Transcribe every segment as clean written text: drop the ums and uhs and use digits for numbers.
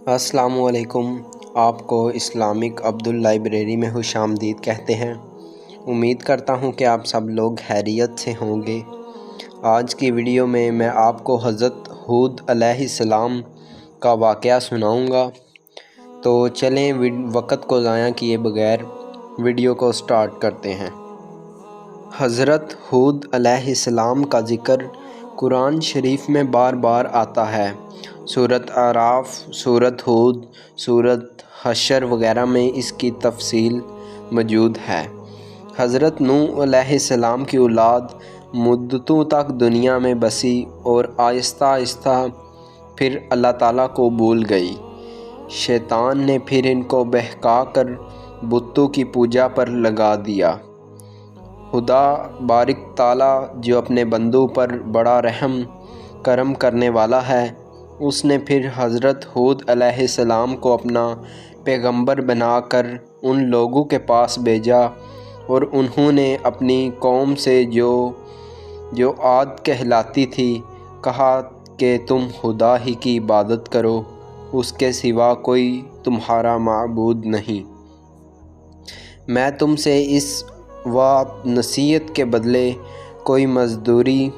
السلام علیکم۔ آپ کو اسلامک عبداللائبریری میں خوش آمدید کہتے ہیں۔ امید کرتا ہوں کہ آپ سب لوگ خیریت سے ہوں گے۔ آج کی ویڈیو میں آپ کو حضرت ہود علیہ السلام کا واقعہ سناؤں گا۔ تو چلیں وقت کو ضائع کیے بغیر ویڈیو کو سٹارٹ کرتے ہیں۔ حضرت ہود علیہ السلام کا ذکر قرآن شریف میں بار بار آتا ہے۔ سورۃ اعراف، سورۃ ہود، سورۃ حشر وغیرہ میں اس کی تفصیل موجود ہے۔ حضرت نوح علیہ السلام کی اولاد مدتوں تک دنیا میں بسی اور آہستہ آہستہ پھر اللہ تعالیٰ کو بھول گئی۔ شیطان نے پھر ان کو بہکا کر بتوں کی پوجا پر لگا دیا۔ خدا بارک تعالیٰ جو اپنے بندوں پر بڑا رحم کرم کرنے والا ہے، اس نے پھر حضرت ہود علیہ السلام کو اپنا پیغمبر بنا کر ان لوگوں کے پاس بھیجا، اور انہوں نے اپنی قوم سے جو عاد کہلاتی تھی کہا کہ تم خدا ہی کی عبادت کرو، اس کے سوا کوئی تمہارا معبود نہیں۔ میں تم سے اس نصیحت کے بدلے کوئی مزدوری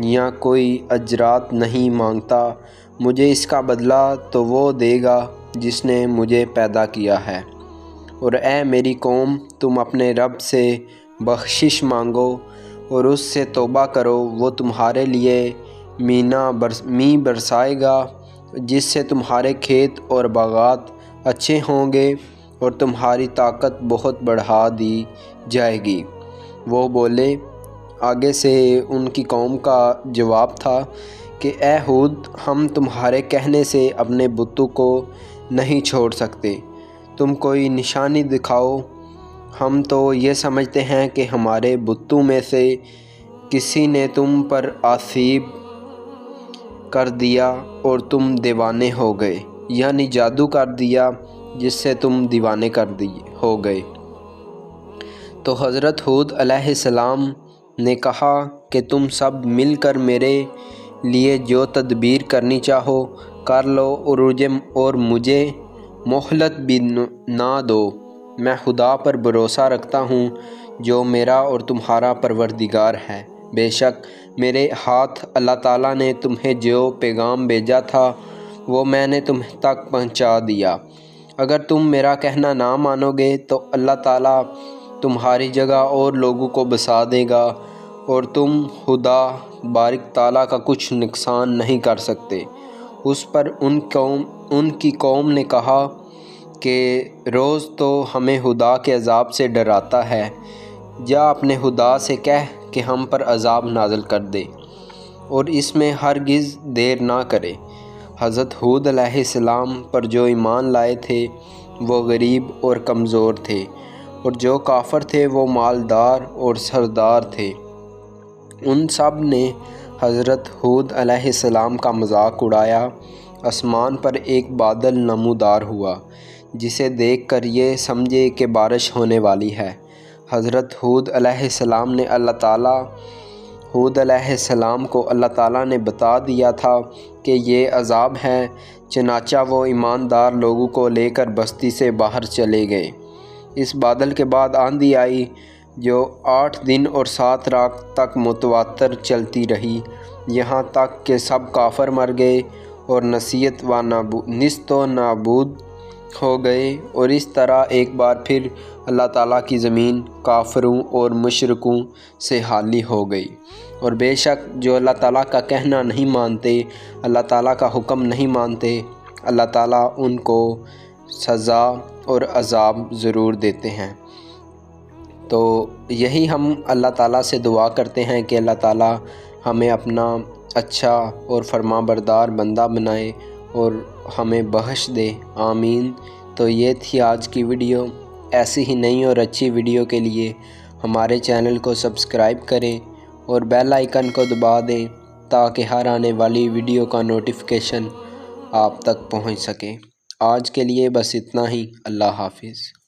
یا کوئی اجرات نہیں مانگتا، مجھے اس کا بدلہ تو وہ دے گا جس نے مجھے پیدا کیا ہے۔ اور اے میری قوم، تم اپنے رب سے بخشش مانگو اور اس سے توبہ کرو، وہ تمہارے لیے میਂہ برسائے گا جس سے تمہارے کھیت اور باغات اچھے ہوں گے اور تمہاری طاقت بہت بڑھا دی جائے گی۔ وہ بولے، آگے سے ان کی قوم کا جواب تھا کہ اے ہود، ہم تمہارے کہنے سے اپنے بتوں کو نہیں چھوڑ سکتے، تم کوئی نشانی دکھاؤ۔ ہم تو یہ سمجھتے ہیں کہ ہمارے بتوں میں سے کسی نے تم پر آسیب کر دیا اور تم دیوانے ہو گئے، یعنی جادو کر دیا جس سے تم دیوانے ہو گئے۔ تو حضرت ہود علیہ السلام نے کہا کہ تم سب مل کر میرے لیے جو تدبیر کرنی چاہو کر لو اور مجھے مہلت بھی نہ دو۔ میں خدا پر بھروسہ رکھتا ہوں جو میرا اور تمہارا پروردگار ہے۔ بے شک میرے ہاتھ اللہ تعالیٰ نے تمہیں جو پیغام بھیجا تھا وہ میں نے تم تک پہنچا دیا۔ اگر تم میرا کہنا نہ مانو گے تو اللہ تعالیٰ تمہاری جگہ اور لوگوں کو بسا دے گا اور تم خدا بارک تعالیٰ کا کچھ نقصان نہیں کر سکتے۔ اس پر ان کی قوم نے کہا کہ روز تو ہمیں خدا کے عذاب سے ڈراتا ہے، جا اپنے خدا سے کہہ کہ ہم پر عذاب نازل کر دے اور اس میں ہرگز دیر نہ کرے۔ حضرت ہود علیہ السلام پر جو ایمان لائے تھے وہ غریب اور کمزور تھے، اور جو کافر تھے وہ مالدار اور سردار تھے۔ ان سب نے حضرت ہود علیہ السلام کا مذاق اڑایا۔ آسمان پر ایک بادل نمودار ہوا جسے دیکھ کر یہ سمجھے کہ بارش ہونے والی ہے۔ حضرت ہود علیہ السلام کو اللہ تعالیٰ نے بتا دیا تھا کہ یہ عذاب ہے، چنانچہ وہ ایماندار لوگوں کو لے کر بستی سے باہر چلے گئے۔ اس بادل کے بعد آندھی آئی جو 8 دن اور 7 رات تک متواتر چلتی رہی، یہاں تک کہ سب کافر مر گئے اور نیست و نابود ہو گئے، اور اس طرح ایک بار پھر اللہ تعالیٰ کی زمین کافروں اور مشرکوں سے خالی ہو گئی۔ اور بے شک جو اللہ تعالیٰ کا کہنا نہیں مانتے، اللہ تعالیٰ کا حکم نہیں مانتے، اللہ تعالیٰ ان کو سزا اور عذاب ضرور دیتے ہیں۔ تو یہی ہم اللہ تعالیٰ سے دعا کرتے ہیں کہ اللہ تعالیٰ ہمیں اپنا اچھا اور فرمانبردار بندہ بنائے اور ہمیں بخش دے، آمین۔ تو یہ تھی آج کی ویڈیو۔ ایسی ہی نئی اور اچھی ویڈیو کے لیے ہمارے چینل کو سبسکرائب کریں اور بیل آئیکن کو دبا دیں تاکہ ہر آنے والی ویڈیو کا نوٹیفیکیشن آپ تک پہنچ سکے۔ آج کے لیے بس اتنا ہی۔ اللہ حافظ۔